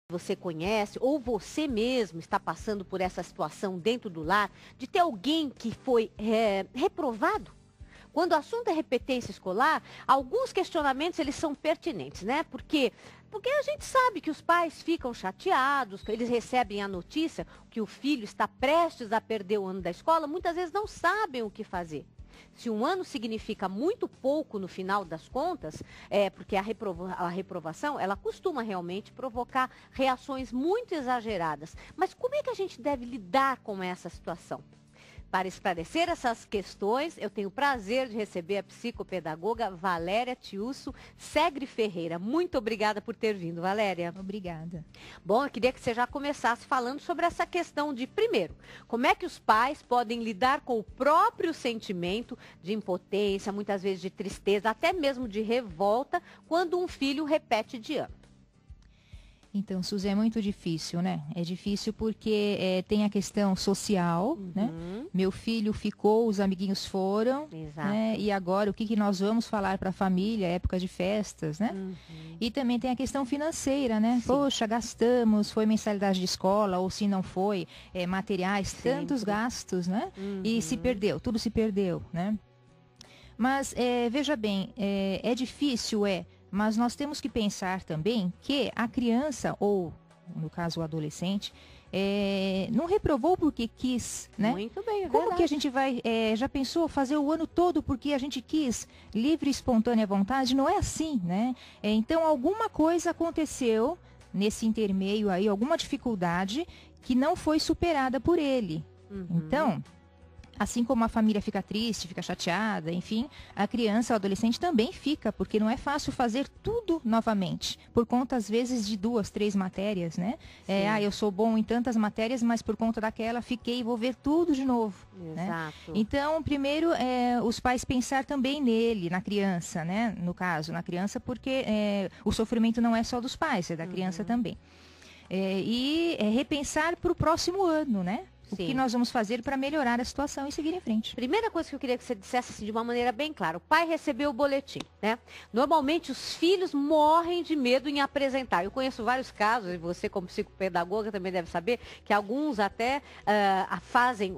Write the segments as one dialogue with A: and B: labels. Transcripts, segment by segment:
A: você conhece, ou você mesmo está passando por essa situação dentro do lar, de ter alguém que foi reprovado? Quando o assunto é repetência escolar, alguns questionamentos eles são pertinentes, né? Porque a gente sabe que os pais ficam chateados, que eles recebem a notícia que o filho está prestes a perder o ano da escola, muitas vezes não sabem o que fazer. Se um ano significa muito pouco no final das contas, porque a reprovação, ela costuma realmente provocar reações muito exageradas. Mas como é que a gente deve lidar com essa situação? Para esclarecer essas questões, eu tenho o prazer de receber a psicopedagoga Valéria Tiusso Segre Ferreira. Muito obrigada por ter vindo, Valéria.
B: Obrigada.
A: Bom, eu queria que você já começasse falando sobre essa questão de, primeiro, como é que os pais podem lidar com o próprio sentimento de impotência, muitas vezes de tristeza, até mesmo de revolta, quando um filho repete de ano.
B: Então, Suzy, é muito difícil, né? É difícil porque tem a questão social, né? Meu filho ficou, os amiguinhos foram, né? E agora, o que nós vamos falar para a família, época de festas, né? E também tem a questão financeira, né? Sim. Poxa, gastamos, foi mensalidade de escola, ou se não foi, materiais, tantos gastos, né? E se perdeu, tudo se perdeu, né? Mas, veja bem, é difícil, mas nós temos que pensar também que a criança, ou no caso o adolescente, não reprovou porque quis, né?
A: Muito bem, é
B: Como
A: verdade.
B: que a gente vai, já pensou fazer o ano todo porque a gente quis, livre e espontânea vontade? Não é assim, né? Então alguma coisa aconteceu nesse intermeio aí, alguma dificuldade que não foi superada por ele. Então, assim como a família fica triste, fica chateada, enfim, a criança, o adolescente também fica, porque não é fácil fazer tudo novamente, por conta, às vezes, de 2, 3 matérias, né? Eu sou bom em tantas matérias, mas por conta daquela fiquei e vou ver tudo de novo.
A: Exato.
B: Né? Então, primeiro, os pais pensar também nele, na criança, né? No caso, na criança, porque o sofrimento não é só dos pais, é da criança também. E repensar para o próximo ano, né? O que nós vamos fazer para melhorar a situação e seguir em frente?
A: Primeira coisa que eu queria que você dissesse assim, de uma maneira bem clara. O pai recebeu o boletim, né? Normalmente os filhos morrem de medo em apresentar. Eu conheço vários casos, e você como psicopedagoga também deve saber, que alguns até fazem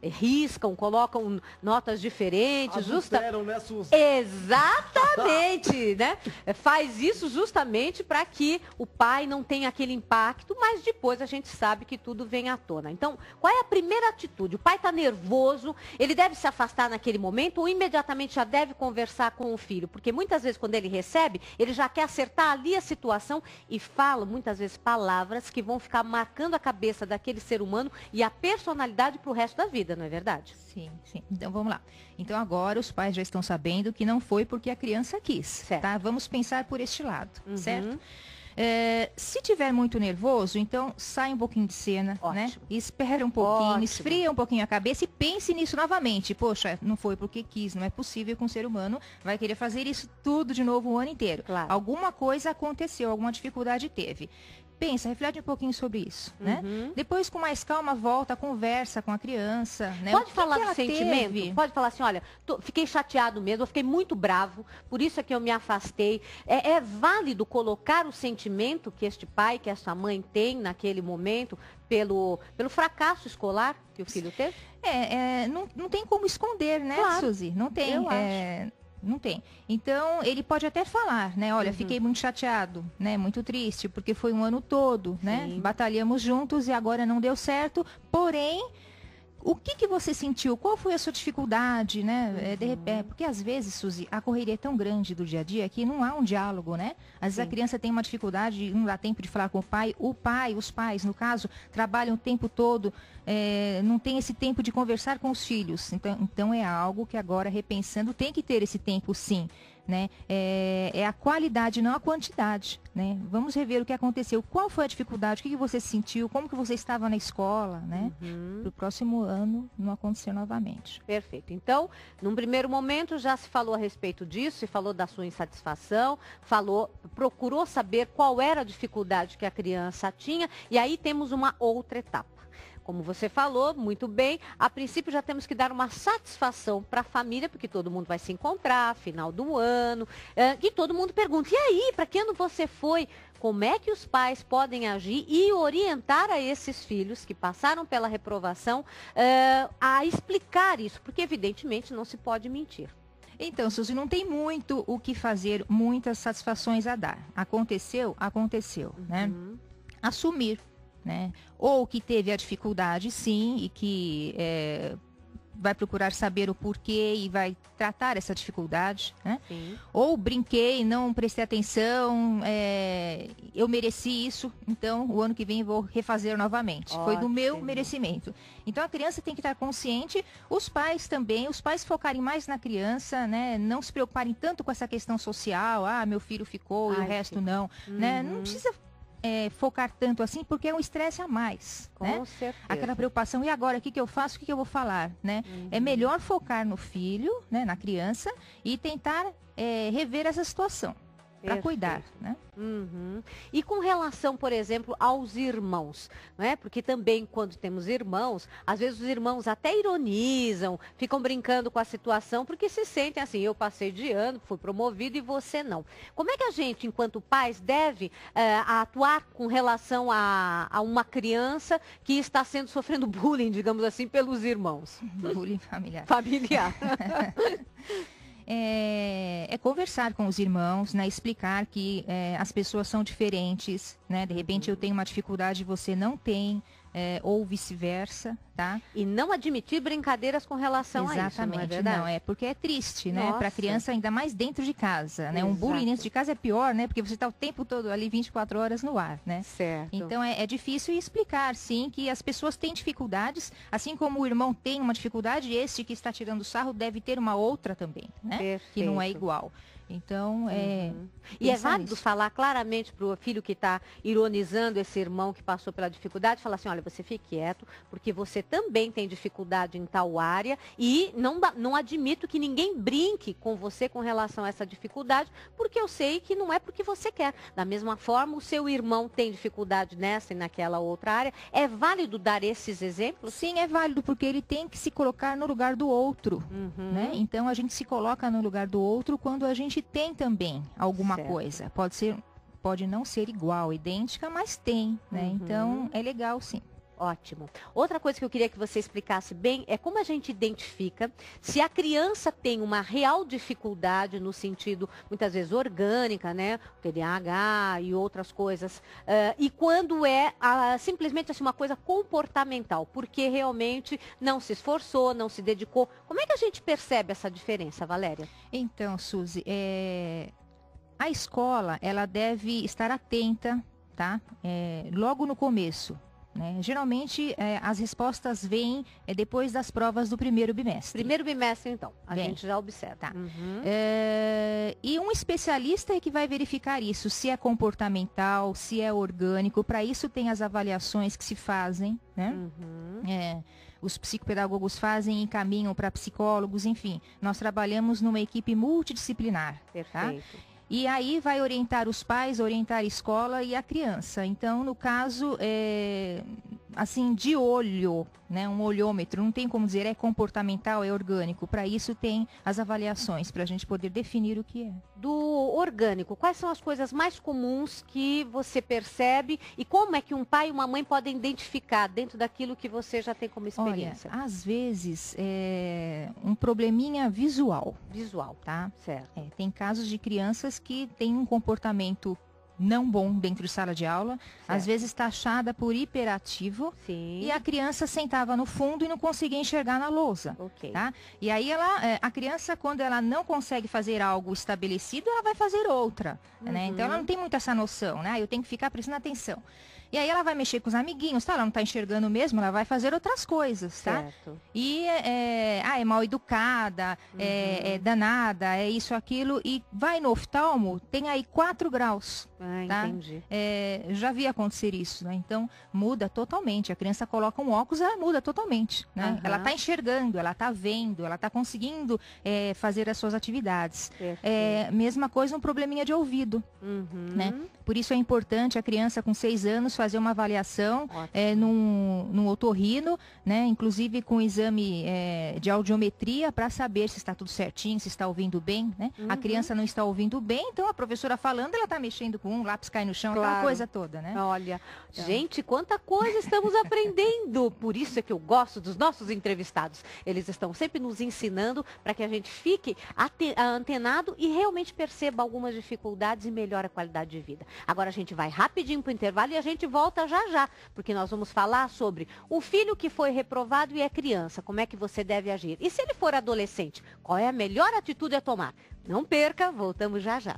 A: riscam, colocam notas diferentes.
C: Né, Suzy?
A: Exatamente, né? Faz isso justamente para que o pai não tenha aquele impacto, mas depois a gente sabe que tudo vem à tona. Então, qual é a primeira atitude? O pai está nervoso, ele deve se afastar naquele momento ou imediatamente já deve conversar com o filho? Porque muitas vezes quando ele recebe, ele já quer acertar ali a situação e fala muitas vezes palavras que vão ficar marcando a cabeça daquele ser humano e a personalidade para o resto da vida. Não é verdade?
B: Sim, sim. Então vamos lá. Então agora os pais já estão sabendo que não foi porque a criança quis, certo? Tá? Vamos pensar por este lado, certo? Se tiver muito nervoso, então sai um pouquinho de cena, né? Espera um pouquinho, esfria um pouquinho a cabeça e pense nisso novamente. Poxa, não foi porque quis, não é possível que um ser humano vai querer fazer isso tudo de novo o ano inteiro. Claro. Alguma coisa aconteceu, alguma dificuldade teve. Pensa, reflete um pouquinho sobre isso, né? Depois, com mais calma, volta, conversa com a criança, né?
A: Pode falar do sentimento? Pode falar assim, olha, fiquei chateado mesmo, eu fiquei muito bravo, por isso é que eu me afastei. É válido colocar o sentimento que este pai, que essa mãe tem naquele momento, pelo fracasso escolar que o filho teve?
B: Não tem como esconder, né, claro. Suzy? Não tem.
A: Eu acho.
B: Não tem. Então, ele pode até falar, né? Olha, fiquei muito chateado, né? Muito triste, porque foi um ano todo, né? Batalhamos juntos e agora não deu certo. Porém, o que você sentiu? Qual foi a sua dificuldade, né? De repente, porque às vezes, Suzy, a correria é tão grande do dia a dia que não há um diálogo, né? Às vezes a criança tem uma dificuldade, não dá tempo de falar com o pai. Os pais, no caso, trabalham o tempo todo, não tem esse tempo de conversar com os filhos. Então é algo que agora, repensando, tem que ter esse tempo, sim. Né? É a qualidade, não a quantidade, né? Vamos rever o que aconteceu, qual foi a dificuldade, o que você sentiu, como que você estava na escola, né? Para o próximo ano não acontecer novamente.
A: Perfeito. Então, num primeiro momento já se falou a respeito disso, se falou da sua insatisfação, procurou saber qual era a dificuldade que a criança tinha, e aí temos uma outra etapa. Como você falou, muito bem, a princípio já temos que dar uma satisfação para a família, porque todo mundo vai se encontrar, final do ano, e todo mundo pergunta, e aí, para que ano você foi? como é que os pais podem agir e orientar a esses filhos que passaram pela reprovação a explicar isso, porque evidentemente não se pode mentir.
B: Então, Suzy, não tem muito o que fazer, muitas satisfações a dar. Aconteceu, aconteceu, né? Assumir, né? Ou que teve a dificuldade, sim, e que vai procurar saber o porquê e vai tratar essa dificuldade, né?
A: Sim.
B: Ou brinquei, não prestei atenção, eu mereci isso, então o ano que vem vou refazer novamente.
A: Ótimo.
B: Foi do meu merecimento. Então a criança tem que estar consciente, os pais também, os pais focarem mais na criança, né? Não se preocuparem tanto com essa questão social, meu filho ficou e o resto não, né? Não precisa focar tanto assim, porque é um estresse a mais,
A: Com
B: né?
A: certeza.
B: Aquela preocupação, e agora, o que eu faço, o que eu vou falar, né? É melhor focar no filho, né, na criança, e tentar rever essa situação, para cuidar, né?
A: E com relação, por exemplo, aos irmãos, né? Porque também quando temos irmãos, às vezes os irmãos até ironizam, ficam brincando com a situação, porque se sentem assim, eu passei de ano, fui promovido e você não. Como é que a gente, enquanto pais, deve atuar com relação a uma criança que está sofrendo bullying, digamos assim, pelos irmãos?
B: Bullying familiar.
A: Familiar.
B: É conversar com os irmãos, né? Explicar que as pessoas são diferentes, né? De repente eu tenho uma dificuldade e você não tem, ou vice-versa, tá?
A: E não admitir brincadeiras com relação a isso, não é
B: Exatamente,
A: verdade?
B: porque é triste, né? Para a
A: Nossa.
B: criança, ainda mais dentro de casa, né? Um bullying
A: Exato.
B: dentro de casa é pior, né? Porque você está o tempo todo ali 24 horas no ar, né?
A: Certo.
B: Então é difícil explicar, sim, que as pessoas têm dificuldades, assim como o irmão tem uma dificuldade, este que está tirando sarro deve ter uma outra também, né?
A: Perfeito.
B: Que não é igual. Então,
A: E é
B: pensar
A: válido
B: nisso.
A: falar claramente para o filho que está ironizando esse irmão que passou pela dificuldade, falar assim, olha, você fique quieto, porque você também tem dificuldade em tal área e não admito que ninguém brinque com você com relação a essa dificuldade, porque eu sei que não é porque você quer. Da mesma forma, o seu irmão tem dificuldade nessa e naquela outra área. É válido dar esses exemplos?
B: Sim, é válido, porque ele tem que se colocar no lugar do outro, né? Então, a gente se coloca no lugar do outro quando a gente tem também alguma
A: Certo.
B: coisa. Pode não ser igual, idêntica, mas tem, né? Então, é legal, sim.
A: Ótimo. Outra coisa que eu queria que você explicasse bem é como a gente identifica se a criança tem uma real dificuldade no sentido, muitas vezes, orgânica, né? TDAH e outras coisas. E quando é simplesmente assim, uma coisa comportamental, porque realmente não se esforçou, não se dedicou. Como é que a gente percebe essa diferença, Valéria?
B: Então, Suzy, a escola, ela deve estar atenta, tá? Logo no começo. Né? Geralmente, as respostas vêm depois das provas do primeiro bimestre.
A: Primeiro bimestre, então, a
B: Bem,
A: gente já observa.
B: Tá. E um especialista é que vai verificar isso, se é comportamental, se é orgânico. Para isso tem as avaliações que se fazem, né? Os psicopedagogos fazem e encaminham para psicólogos, enfim. Nós trabalhamos numa equipe multidisciplinar.
A: Perfeito.
B: Tá? E aí vai orientar os pais, orientar a escola e a criança. Então, no caso, assim, de olho, né, um olhômetro, não tem como dizer é comportamental, é orgânico. Para isso tem as avaliações, para a gente poder definir o que é.
A: Do orgânico, quais são as coisas mais comuns que você percebe e como é que um pai e uma mãe podem identificar dentro daquilo que você já tem como experiência?
B: Olha, às vezes um probleminha visual.
A: Visual,
B: Tá?
A: certo.
B: Tem casos de crianças que têm um comportamento não bom dentro de sala de aula, às vezes taxada por hiperativo.
A: Sim.
B: E a criança sentava no fundo e não conseguia enxergar na lousa.
A: Ok.
B: Tá? E aí a criança, quando ela não consegue fazer algo estabelecido, ela vai fazer outra. Né? Então ela não tem muito essa noção, né? Eu tenho que ficar prestando atenção. E aí ela vai mexer com os amiguinhos, tá? Ela não está enxergando mesmo, ela vai fazer outras coisas, tá?
A: Certo.
B: E é mal educada, é danada, é isso, aquilo. E vai no oftalmo, tem aí 4 graus. Tá?
A: Entendi.
B: Já vi acontecer isso, né? Então muda totalmente. A criança coloca um óculos, ela muda totalmente. Né? Ela está enxergando, ela está vendo, ela está conseguindo fazer as suas atividades. Mesma coisa, um probleminha de ouvido. Né? Por isso é importante a criança com 6 anos fazer uma avaliação num otorrino, né? Inclusive com exame de audiometria para saber se está tudo certinho, se está ouvindo bem. Né? A criança não está ouvindo bem, então a professora falando, ela está mexendo com um lápis cai no chão,
A: Claro.
B: aquela coisa toda, né?
A: Olha, gente, quanta coisa estamos aprendendo. Por isso é que eu gosto dos nossos entrevistados. Eles estão sempre nos ensinando para que a gente fique antenado e realmente perceba algumas dificuldades e melhore a qualidade de vida. Agora a gente vai rapidinho para o intervalo e a gente volta já já, porque nós vamos falar sobre o filho que foi reprovado e é criança, como é que você deve agir. E se ele for adolescente, qual é a melhor atitude a tomar? Não perca, voltamos já já.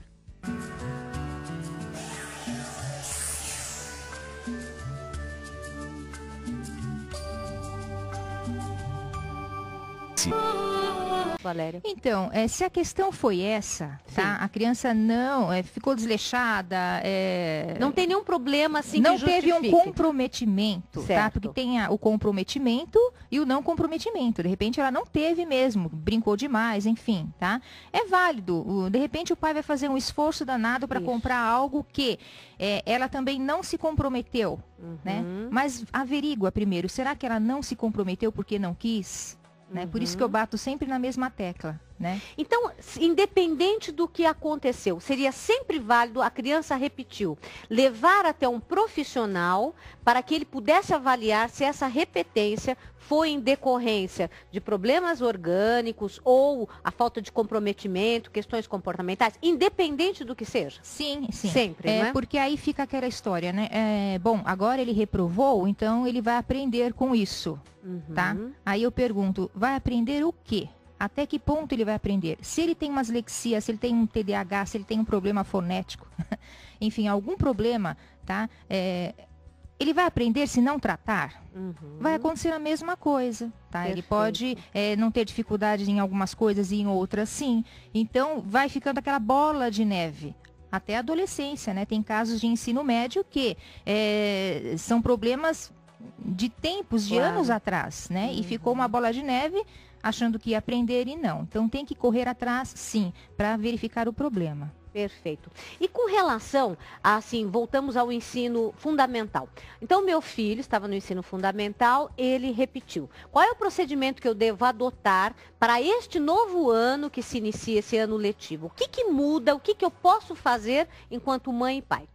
A: Valéria.
B: Então, se a questão foi essa, tá? A criança não ficou desleixada,
A: não tem nenhum problema assim
B: não
A: que
B: teve
A: justifique.
B: um comprometimento,
A: Certo.
B: tá? Porque tem o comprometimento e o não comprometimento. De repente ela não teve mesmo, brincou demais, enfim, tá? É válido. De repente o pai vai fazer um esforço danado para comprar algo que ela também não se comprometeu, né? Mas averigua primeiro, será que ela não se comprometeu porque não quis? Né? Por isso que eu bato sempre na mesma tecla, né?
A: Então, independente do que aconteceu, seria sempre válido, a criança repetiu, levar até um profissional para que ele pudesse avaliar se essa repetência foi em decorrência de problemas orgânicos ou a falta de comprometimento, questões comportamentais, independente do que seja.
B: Sim, sim.
A: Sempre, não é?
B: Porque aí fica aquela história, né? Bom, agora ele reprovou, então ele vai aprender com isso, tá? Aí eu pergunto, vai aprender o quê? Até que ponto ele vai aprender? Se ele tem uma dislexia, se ele tem um TDAH, se ele tem um problema fonético, enfim, algum problema, tá? Ele vai aprender se não tratar? Vai acontecer a mesma coisa, tá?
A: Perfeito.
B: Ele pode não ter dificuldades em algumas coisas e em outras sim. Então, vai ficando aquela bola de neve. Até a adolescência, né? Tem casos de ensino médio que são problemas de tempos, de anos atrás, né? E ficou uma bola de neve achando que ia aprender e não. Então, tem que correr atrás, sim, para verificar o problema.
A: Perfeito. E com relação, assim, voltamos ao ensino fundamental. Então, meu filho estava no ensino fundamental, ele repetiu. Qual é o procedimento que eu devo adotar para este novo ano que se inicia, esse ano letivo? O que que muda, o que que eu posso fazer enquanto mãe e pai?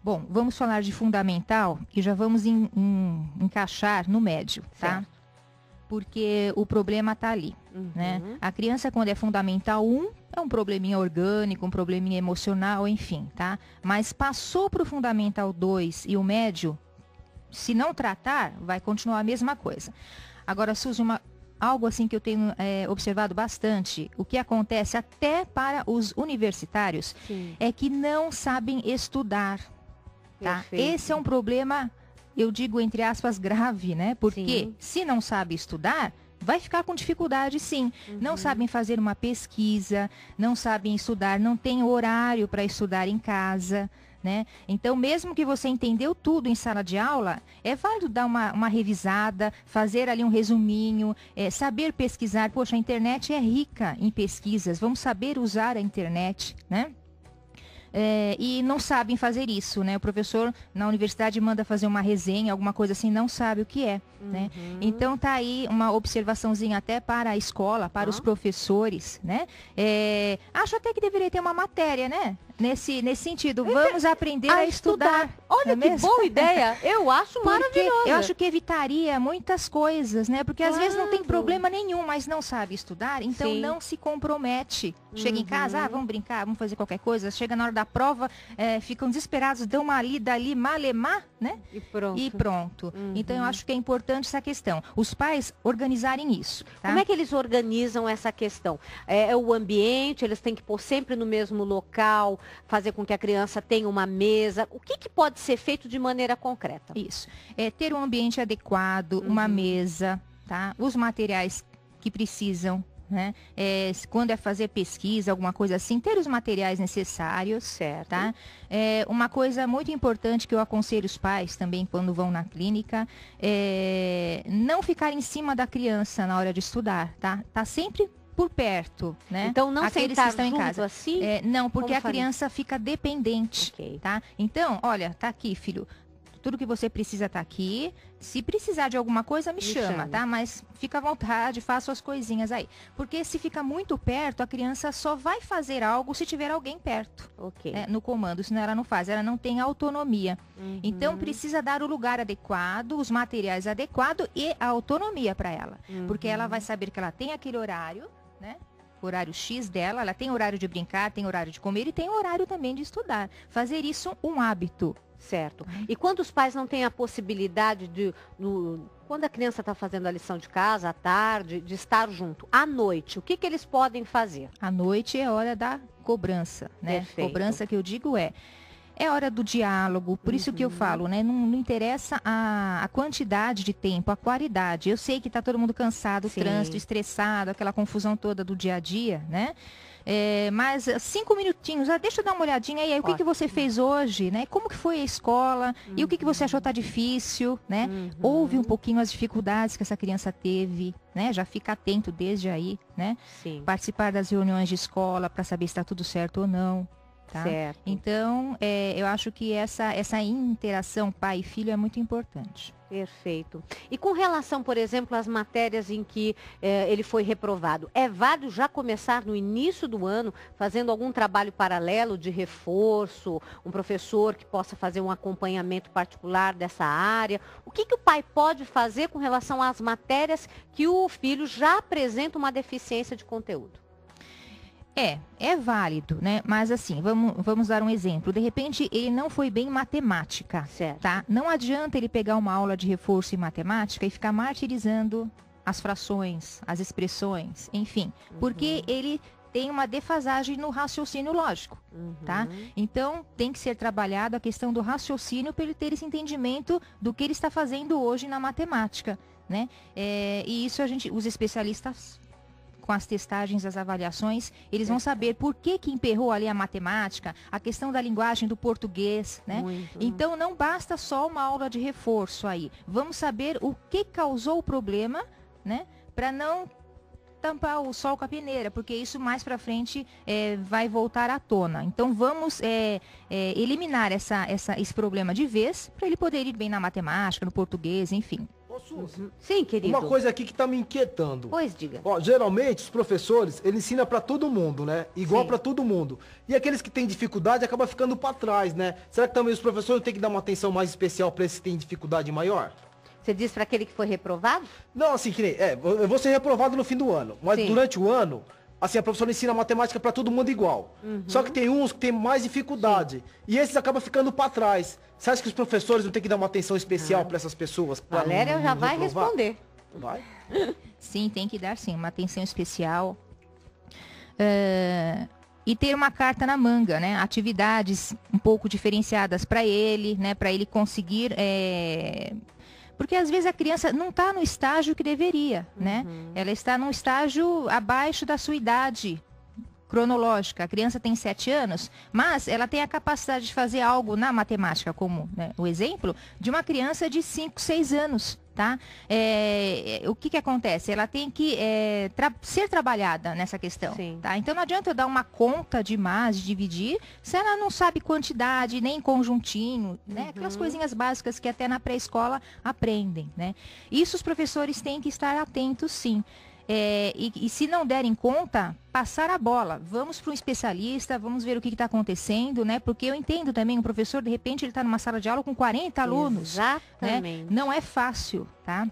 B: Bom, vamos falar de fundamental e já vamos encaixar no médio, tá?
A: Certo.
B: Porque o problema está ali, né? A criança, quando é fundamental 1, é um probleminha orgânico, um probleminha emocional, enfim, tá? Mas passou para o fundamental 2 e o médio, se não tratar, vai continuar a mesma coisa. Agora, Suzy, algo assim que eu tenho observado bastante, o que acontece até para os universitários, é que não sabem estudar, tá?
A: Perfeito.
B: Esse é um problema, eu digo entre aspas, grave, né? Porque se não sabe estudar, vai ficar com dificuldade, sim. Não sabem fazer uma pesquisa, não sabem estudar, não tem horário para estudar em casa, né? Então, mesmo que você entendeu tudo em sala de aula, é válido dar uma revisada, fazer ali um resuminho, saber pesquisar. Poxa, a internet é rica em pesquisas, vamos saber usar a internet, né? E não sabem fazer isso, né? O professor na universidade manda fazer uma resenha, alguma coisa assim, não sabe o que é, né? Então tá aí uma observaçãozinha até para a escola, para os professores, né? Acho até que deveria ter uma matéria, né? Nesse sentido, vamos aprender a estudar.
A: Olha que boa ideia, eu acho maravilhoso.
B: Eu acho que evitaria muitas coisas, né? Porque às vezes não tem problema nenhum, mas não sabe estudar, então não se compromete. Chega em casa, vamos brincar, vamos fazer qualquer coisa. Chega na hora da prova, ficam desesperados, dão uma lida ali, malemar, né? E pronto. Então eu acho que é importante essa questão. Os pais organizarem isso. Tá?
A: Como é que eles organizam essa questão? É o ambiente, eles têm que pôr sempre no mesmo local, fazer com que a criança tenha uma mesa. O que pode ser feito de maneira concreta?
B: Isso. Ter um ambiente adequado, uma mesa, tá? Os materiais que precisam, né? Quando é fazer pesquisa, alguma coisa assim, ter os materiais necessários,
A: certo?
B: Tá? Uma coisa muito importante que eu aconselho os pais também quando vão na clínica, não ficar em cima da criança na hora de estudar, tá? Tá sempre por perto, né?
A: Então não
B: aqueles
A: sentar
B: que estão em
A: junto
B: casa.
A: assim?
B: Não, porque
A: Como
B: a criança fica dependente, tá? Então, olha, tá aqui, filho. tudo que você precisa tá aqui. Se precisar de alguma coisa, me chama, tá? Mas fica à vontade, faça as coisinhas aí. Porque se fica muito perto, a criança só vai fazer algo se tiver alguém perto, né, no comando, senão ela não faz, ela não tem autonomia. Então, precisa dar o lugar adequado, os materiais adequados e a autonomia para ela. Porque ela vai saber que ela tem aquele horário, né? Horário X dela, ela tem horário de brincar, tem horário de comer e tem horário também de estudar. Fazer isso um hábito.
A: Certo. E quando os pais não têm a possibilidade de, quando a criança está fazendo a lição de casa, à tarde, de estar junto, à noite, o que eles podem fazer?
B: À noite é hora da cobrança, né?
A: Perfeito.
B: Cobrança que eu digo é hora do diálogo, por isso que eu falo, né? Não interessa a quantidade de tempo, a qualidade. Eu sei que está todo mundo cansado, trânsito, estressado, aquela confusão toda do dia a dia, né? Mas 5 minutinhos, deixa eu dar uma olhadinha aí, o que você fez hoje, né? Como que foi a escola? E o que você achou tá difícil, né? Ouve um pouquinho as dificuldades que essa criança teve, né? Já fica atento desde aí, né?
A: Sim.
B: Participar das reuniões de escola para saber se está tudo certo ou não. Tá?
A: Certo.
B: Então, eu acho que essa interação pai e filho é muito importante.
A: Perfeito. E com relação, por exemplo, às matérias em que ele foi reprovado, é válido já começar no início do ano, fazendo algum trabalho paralelo de reforço, um professor que possa fazer um acompanhamento particular dessa área? O que o pai pode fazer com relação às matérias que o filho já apresenta uma deficiência de conteúdo?
B: É válido, né? Mas assim, vamos dar um exemplo. De repente, ele não foi bem em matemática,
A: certo,
B: tá? Não adianta ele pegar uma aula de reforço em matemática e ficar martirizando as frações, as expressões, enfim. Porque ele tem uma defasagem no raciocínio lógico, tá? Então, tem que ser trabalhado a questão do raciocínio para ele ter esse entendimento do que ele está fazendo hoje na matemática, né? E isso os especialistas, com as testagens, as avaliações, eles vão saber por que emperrou ali a matemática, a questão da linguagem do português, né? Então, não basta só uma aula de reforço aí. Vamos saber o que causou o problema, né? Para não tampar o sol com a peneira, porque isso mais para frente vai voltar à tona. Então, vamos eliminar esse problema de vez, para ele poder ir bem na matemática, no português, enfim.
A: Sim, querido.
C: Uma coisa aqui que está me inquietando.
A: Pois diga.
C: Geralmente, os professores, eles ensinam para todo mundo, né? Igual para todo mundo. E aqueles que têm dificuldade acabam ficando para trás, né? Será que também os professores têm que dar uma atenção mais especial para esses que têm dificuldade maior?
A: Você diz para aquele que foi reprovado?
C: Não, assim, que nem... eu vou ser reprovado no fim do ano. Mas durante o ano, assim, a professora ensina matemática para todo mundo igual. Só que tem uns que têm mais dificuldade. E esses acabam ficando para trás. Você acha que os professores não têm que dar uma atenção especial para essas pessoas?
A: Valéria já vai responder.
C: Vai?
B: Sim, tem que dar sim, uma atenção especial. E ter uma carta na manga, né? Atividades um pouco diferenciadas para ele, né? Para ele conseguir... Porque às vezes a criança não está no estágio que deveria, né? Ela está num estágio abaixo da sua idade cronológica. A criança tem 7 anos, mas ela tem a capacidade de fazer algo na matemática, como, né, o exemplo de uma criança de 5, 6 anos, tá? O que acontece? Ela tem que ser trabalhada nessa questão, tá? Então não adianta eu dar uma conta demais, de dividir, se ela não sabe quantidade, nem conjuntinho, né? Aquelas coisinhas básicas que até na pré-escola aprendem, né? Isso os professores têm que estar atentos, sim. E se não derem conta, passar a bola. Vamos para um especialista, vamos ver o que está acontecendo, né? Porque eu entendo também, o professor, de repente, ele está numa sala de aula com 40 alunos.
A: Exatamente.
B: Né? Não é fácil, tá?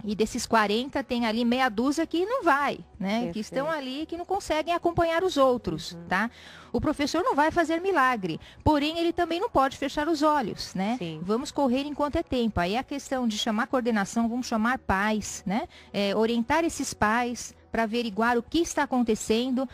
B: E desses 40, tem ali meia dúzia que não vai, né?
A: Perfeito.
B: Que estão ali, que não conseguem acompanhar os outros, tá? O professor não vai fazer milagre, porém ele também não pode fechar os olhos, né? Vamos correr enquanto é tempo. Aí a questão de chamar coordenação, vamos chamar pais, né? Orientar esses pais para averiguar o que está acontecendo.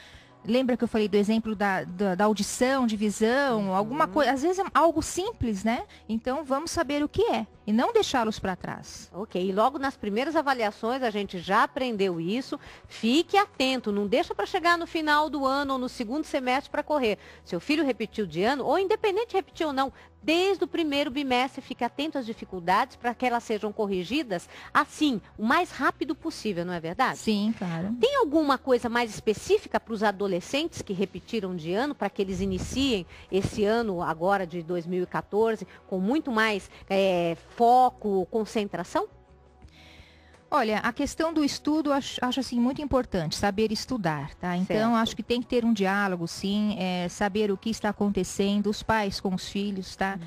B: Lembra que eu falei do exemplo da audição, de visão, alguma coisa, às vezes é algo simples, né? Então vamos saber o que é e não deixá-los para trás.
A: Ok, e logo nas primeiras avaliações a gente já aprendeu isso. Fique atento, não deixa para chegar no final do ano ou no segundo semestre para correr. Seu filho repetiu de ano, ou independente de repetir ou não, desde o primeiro bimestre, fique atento às dificuldades para que elas sejam corrigidas, assim, o mais rápido possível, não é verdade?
B: Sim, claro.
A: Tem alguma coisa mais específica para os adolescentes que repetiram de ano, para que eles iniciem esse ano agora de 2014 com muito mais foco, concentração?
B: Olha, a questão do estudo, acho assim, muito importante, saber estudar, tá? Então, acho que tem que ter um diálogo, sim, saber o que está acontecendo, os pais com os filhos, tá?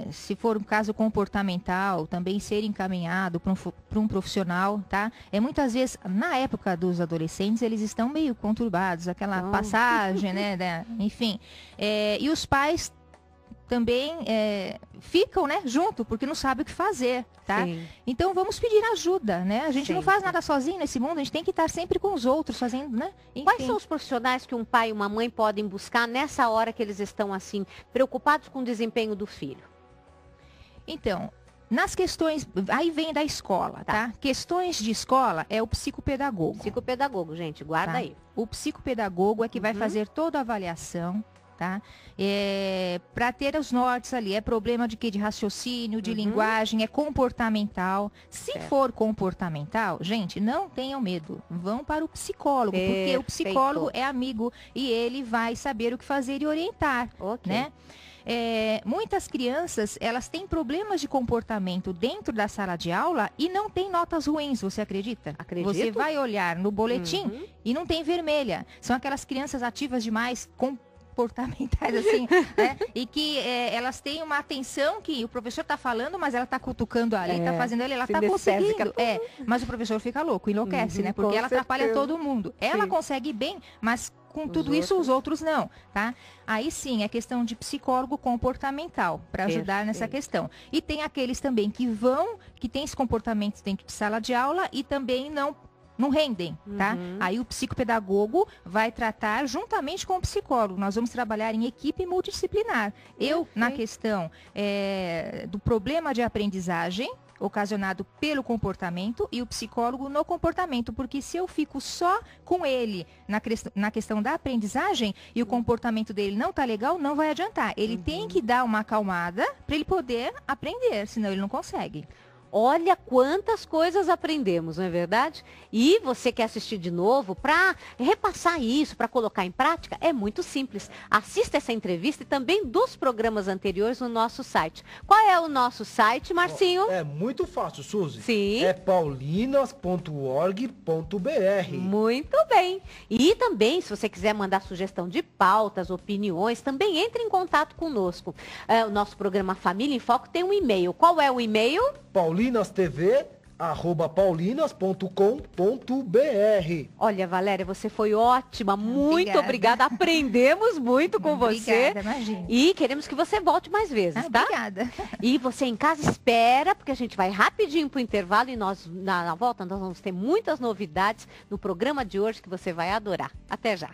B: Se for um caso comportamental, também ser encaminhado para um profissional, tá? Muitas vezes, na época dos adolescentes, eles estão meio conturbados, aquela passagem, né? Enfim, e os pais também ficam, né, junto, porque não sabem o que fazer, tá? Sim. Então vamos pedir ajuda, né? A gente não faz nada sozinho nesse mundo, a gente tem que estar sempre com os outros fazendo, né? Enfim.
A: Quais são os profissionais que um pai e uma mãe podem buscar nessa hora que eles estão, assim, preocupados com o desempenho do filho?
B: Então, nas questões, aí vem da escola, tá? Questões de escola é o psicopedagogo.
A: Psicopedagogo, gente, guarda aí.
B: O psicopedagogo é que vai fazer toda a avaliação, tá? Para ter os nortes ali, é problema de quê? De raciocínio, de linguagem, é comportamental. Se for comportamental, gente, não tenham medo. Vão para o psicólogo, porque o psicólogo é amigo e ele vai saber o que fazer e orientar, né? Muitas crianças, elas têm problemas de comportamento dentro da sala de aula e não tem notas ruins, você acredita?
A: Acredito.
B: Você vai olhar no boletim e não tem vermelha. São aquelas crianças ativas demais, comportamentais, assim, né? E que elas têm uma atenção que o professor está falando, mas ela está cutucando ali, está fazendo ali, ela está conseguindo. Mas o professor fica louco, enlouquece, né? Porque ela atrapalha todo mundo. Ela consegue bem, mas com tudo isso os outros não, tá? Aí sim, é questão de psicólogo comportamental, para ajudar nessa questão. E tem aqueles também que têm esse comportamento dentro de sala de aula e também não rendem, tá? Aí o psicopedagogo vai tratar juntamente com o psicólogo. Nós vamos trabalhar em equipe multidisciplinar. Eu, na questão do problema de aprendizagem, ocasionado pelo comportamento, e o psicólogo no comportamento, porque se eu fico só com ele na questão da aprendizagem e o comportamento dele não tá legal, não vai adiantar. Ele tem que dar uma acalmada para ele poder aprender, senão ele não consegue.
A: Olha quantas coisas aprendemos, não é verdade? E você quer assistir de novo para repassar isso, para colocar em prática? É muito simples. Assista essa entrevista e também dos programas anteriores no nosso site. Qual é o nosso site, Marcinho?
C: É muito fácil, Suzy.
A: Sim.
C: É paulinas.org.br.
A: Muito bem. E também, se você quiser mandar sugestão de pautas, opiniões, também entre em contato conosco. O nosso programa Família em Foco tem um e-mail. Qual é o e-mail?
C: paulinastv@paulinas.com.br.
A: Olha, Valéria, você foi ótima, muito obrigada. Aprendemos muito com você.
B: Imagina.
A: E queremos que você volte mais vezes, tá?
B: Obrigada.
A: E você em casa espera, porque a gente vai rapidinho pro intervalo e nós, na volta, nós vamos ter muitas novidades no programa de hoje que você vai adorar. Até já.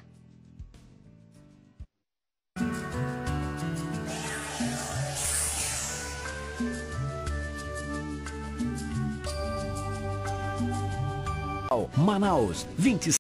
D: Manaus, 25